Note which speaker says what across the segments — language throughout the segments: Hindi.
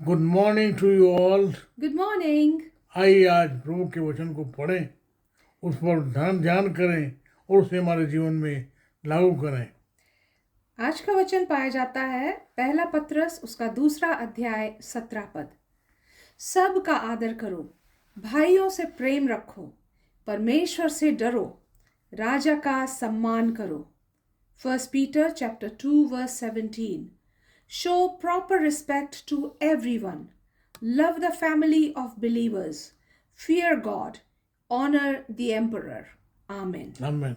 Speaker 1: Good morning to you all.
Speaker 2: Good morning.
Speaker 1: आइए आज प्रभु के वचन को पढ़ें, उस पर ध्यान करें और उसे हमारे जीवन में लागू करें।
Speaker 2: आज का वचन पाया जाता है पहला पत्रस उसका 2 अध्याय 17 पद। सब का आदर करो, भाइयों से प्रेम रखो, परमेश्वर से डरो, राजा का सम्मान करो। 1 Peter chapter 2 verse 17. Show proper respect to everyone. Love the family of believers. Fear God. Honor the emperor. Amen.
Speaker 1: आमीन।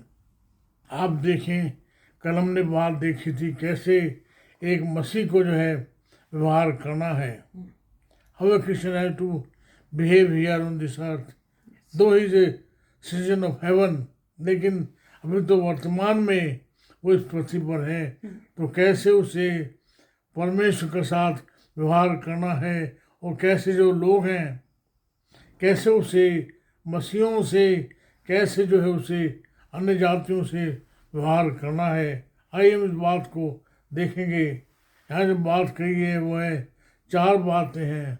Speaker 1: आप देखें, कल हमने बात देखी थी कैसे एक मसीह को जो है व्यवहार करना है। How a Christian have to behave here on this earth, though he is a citizen of heaven, लेकिन अभी तो वर्तमान में वो इस पृथ्वी पर है, तो कैसे उसे परमेश्वर के साथ व्यवहार करना है और कैसे जो लोग हैं कैसे उसे मसीहों से कैसे जो है उसे अन्य जातियों से व्यवहार करना है। आइए हम इस बात को देखेंगे। यहाँ जो बात कही है वो है 4 बातें हैं।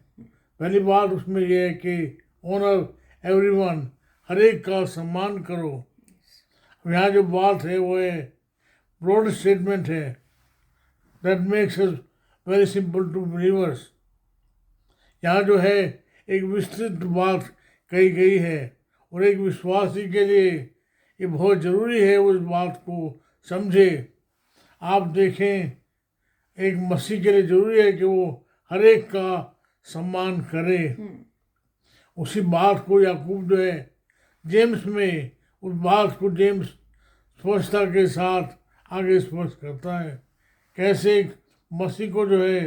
Speaker 1: पहली बात उसमें यह है कि ऑनर एवरीवन, हर एक का सम्मान करो। यहाँ जो बात है वो है ब्रॉड स्टेटमेंट है, that makes us very simple to believers. यहाँ जो है एक विस्तृत बात कही गई है और एक विश्वासी के लिए ये बहुत ज़रूरी है उस बात को समझे। आप देखें, एक मसीह के लिए ज़रूरी है कि वो हर एक का सम्मान करे। उसी बात को याकूब जो है जेम्स में, उस बात को जेम्स स्पष्टता के साथ आगे स्पष्ट करता है कैसे एक मसीह को जो है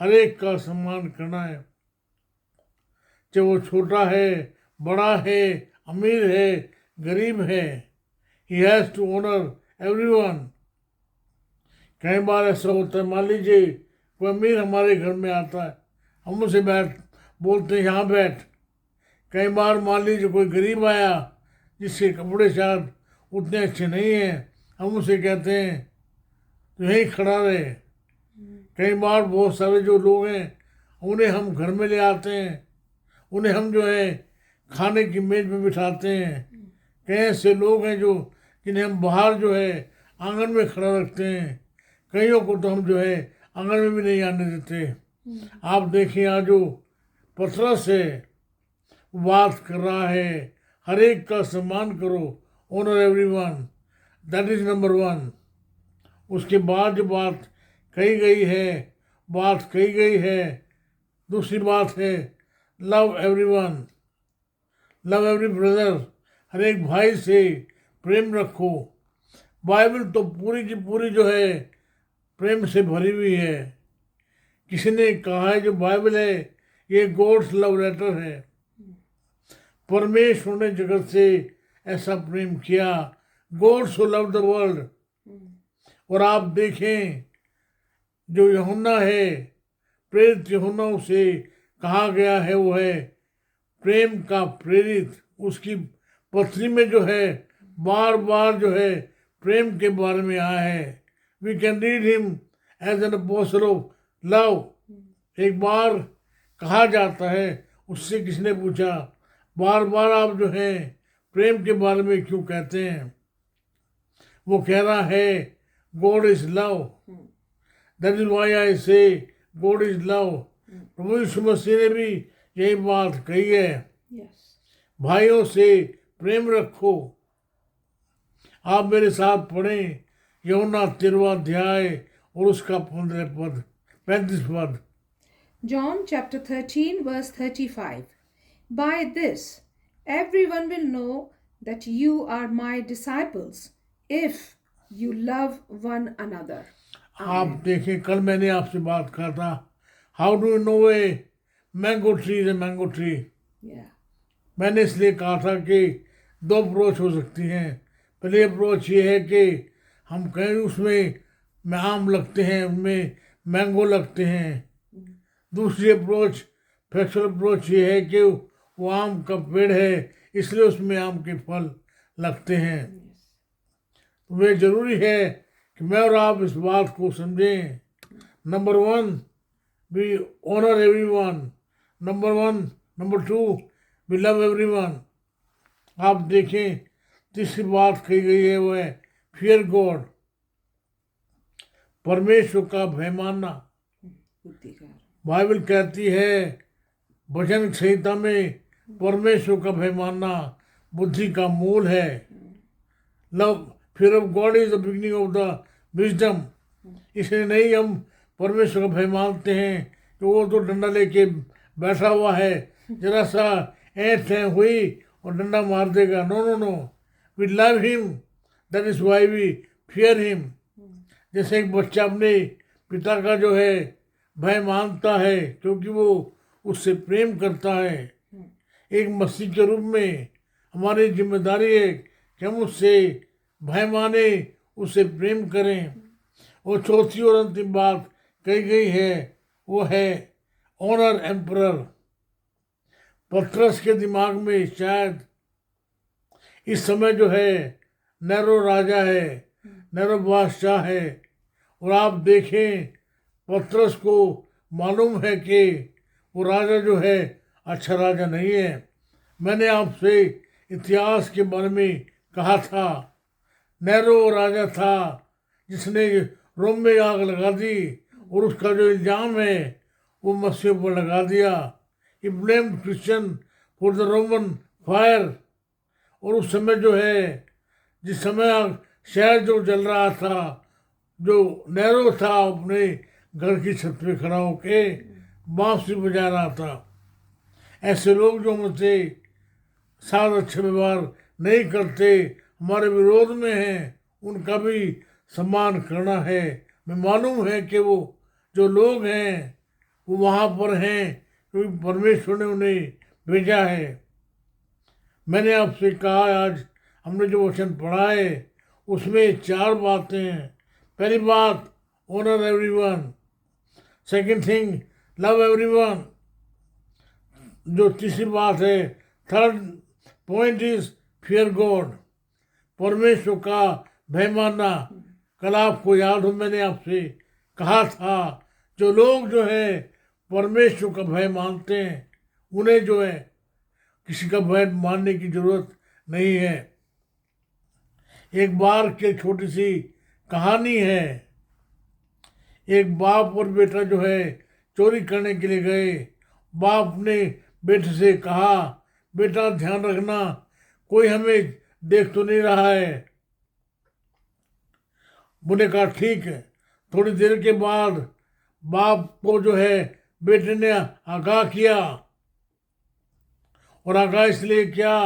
Speaker 1: हर एक का सम्मान करना है, चाहे वो छोटा है, बड़ा है, अमीर है, गरीब है। He has to honour everyone. कई बार ऐसा होता है, मान लीजिए कोई अमीर हमारे घर में आता है, हम उसे बोलते हैं यहाँ बैठ। कई बार मान लीजिए कोई गरीब आया जिसके कपड़े शायद उतने अच्छे नहीं हैं, हम उसे कहते हैं तो यहीं खड़ा रहे। कई बार बहुत सारे जो लोग हैं उन्हें हम घर में ले आते हैं, उन्हें हम जो है खाने की मेज पे बिठाते हैं। कई ऐसे लोग हैं जो जिन्हें हम बाहर जो है आंगन में खड़ा रखते हैं, कईयों को तो हम जो है आंगन में भी नहीं आने देते। आप देखिए यहाँ जो पतरस है बात कर रहा है हर एक का सम्मान करो, honour everyone, that is number 1। उसके बाद जो बात कही गई है दूसरी बात है love everyone, love every brother, हर एक भाई से प्रेम रखो। बाइबल तो पूरी की पूरी जो है प्रेम से भरी हुई है। किसी ने कहा है जो बाइबल है ये गॉड्स लव लेटर है। परमेश्वर ने जगत से ऐसा प्रेम किया, God so love the world. और आप देखें जो यूहन्ना है, प्रेरित यूहन्ना से कहा गया है वो है प्रेम का प्रेरित। उसकी पत्री में जो है बार बार जो है प्रेम के बारे में आया है। We can read him as an apostle of love. एक बार कहा जाता है, उससे किसने पूछा बार बार आप जो है प्रेम के बारे में क्यों कहते हैं? वो कह रहा है God is love, that is why I से गॉड इज लव। प्रभु यीशु मसीह ने भी यही बात कही है। भाइयों से प्रेम रखो। आप मेरे साथ पढ़ें यूहन्ना 13वां अध्याय और उसका 35 पद।
Speaker 2: John chapter 13 verse 35. By this everyone will know that you are my disciples if you love one another.
Speaker 1: आप देखें, कल मैंने आपसे बात कहा था how do you know a mango tree is a mango tree. मैंने इसलिए कहा था कि 2 अप्रोच हो सकती हैं। पहली अप्रोच ये है कि हम कहें उसमें आम लगते हैं, उनमें मैंगो लगते हैं। दूसरी अप्रोच, फैक्चुअल अप्रोच ये है कि वो आम का पेड़ है इसलिए उसमें आम के फल लगते हैं। तो वे ज़रूरी है कि मैं और आप इस बात को समझें। Number 1, we honor everyone. Number 1, number 2, we love everyone. आप देखें तीसरी बात कही गई है वो है फियर गॉड, परमेश्वर का भय मानना।
Speaker 2: बुद्धिकार।
Speaker 1: बाइबल कहती है वचन संहिता में परमेश्वर का भय मानना बुद्धि का मूल है। Love fear of God is the beginning of the wisdom. इसलिए नहीं हम परमेश्वर का भय मानते हैं कि वो तो डंडा लेके बैठा हुआ है, जरा सा ऐंठ है हुई और डंडा मार देगा। No no no, we love him, that is why we fear him. जैसे एक बच्चा अपने पिता का जो है भय मानता है क्योंकि वो उससे प्रेम करता है। एक मसीह के रूप में हमारी जिम्मेदारी है कि हम उससे भय माने, उससे प्रेम करें। और चौथी और अंतिम बात कही गई है वो है ऑनर एम्परर। पतरस के दिमाग में शायद इस समय जो है नेरो राजा है, नेरो बादशाह है, और आप देखें पतरस को मालूम है कि वो राजा जो है अच्छा राजा नहीं है। मैंने आपसे इतिहास के बारे में कहा था, नेरो राजा था जिसने रोम में आग लगा दी और उसका जो इल्ज़ाम है वो मसीह पर लगा दिया। ही blamed Christian for the Roman fire. और उस समय जो है जिस समय शहर जो जल रहा था, जो नेरो था अपने घर की छत पे खड़ा होके बांसुरी बजा रहा था। ऐसे लोग जो मुझसे साथ अच्छे व्यवहार नहीं करते, हमारे विरोध में हैं, उनका भी सम्मान करना है। मैं मालूम है कि वो जो लोग हैं वो वहाँ पर हैं क्योंकि परमेश्वर ने उन्हें भेजा है। मैंने आपसे कहा आज हमने जो वचन पढ़ा है उसमें 4 बातें हैं। पहली बात honour everyone, second thing love everyone, जो तीसरी बात है third point is fear God, परमेश्वर का भय मानना। कल आपको याद हो मैंने आपसे कहा था जो लोग जो है परमेश्वर का भय मानते हैं उन्हें जो है किसी का भय मानने की जरूरत नहीं है। एक बार की छोटी सी कहानी है। एक बाप और बेटा जो है चोरी करने के लिए गए। बाप ने बेटे से कहा, बेटा ध्यान रखना कोई हमें देख तो नहीं रहा है। बोले कहा ठीक है। थोड़ी देर के बाद बाप को जो है बेटे ने आगाह किया, और आगाह इसलिए क्या,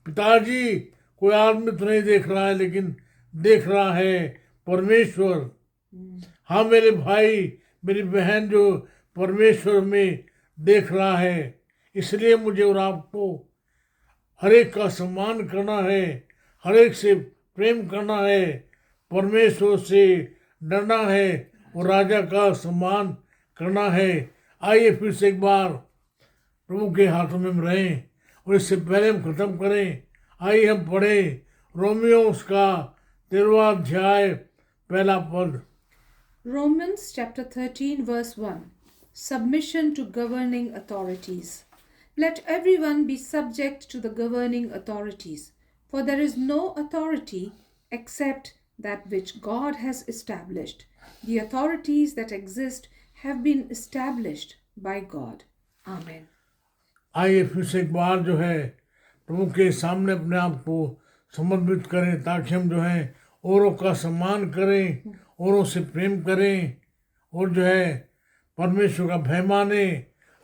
Speaker 1: पिताजी कोई आदमी तो नहीं देख रहा है लेकिन देख रहा है परमेश्वर। हाँ मेरे भाई मेरी बहन जो परमेश्वर में देख रहा है, इसलिए मुझे और आपको हर एक का सम्मान करना है, हर एक से प्रेम करना है, परमेश्वर से डरना है और राजा का सम्मान करना है। आइए फिर से एक बार प्रभु के हाथों में हम रहें और इससे पहले हम खत्म करें। आइए हम पढ़ें रोमियो उसका 13वां अध्याय पहला पद।
Speaker 2: Romans chapter 13 verse 1. Submission to governing authorities. Let everyone be subject to the governing authorities, for there is no authority except that which God has established. The authorities that exist have been established by God. Amen.
Speaker 1: आइए फिर से एक बार जो है प्रभु के सामने अपने आप को समर्पित करें ताकि हम जो है औरों का सम्मान करें, औरों से प्रेम करें और जो है परमेश्वर का भय माने,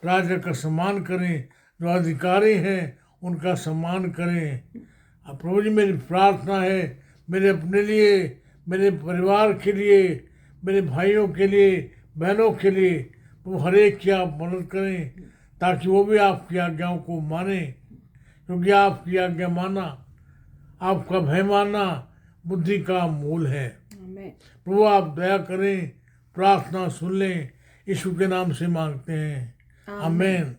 Speaker 1: राजा का सम्मान करें, जो अधिकारी हैं उनका सम्मान करें। अब प्रभु जी मेरी प्रार्थना है मेरे अपने लिए, मेरे परिवार के लिए, मेरे भाइयों के लिए, बहनों के लिए, वो हर एक की आप मदद करें ताकि वो भी आपकी आज्ञाओं को माने, क्योंकि आपकी आज्ञा माना, आपका भय मानना बुद्धि का मूल है।
Speaker 2: Amen.
Speaker 1: प्रभु आप दया करें, प्रार्थना सुन लें, यीशु के नाम से मांगते हैं, आमीन।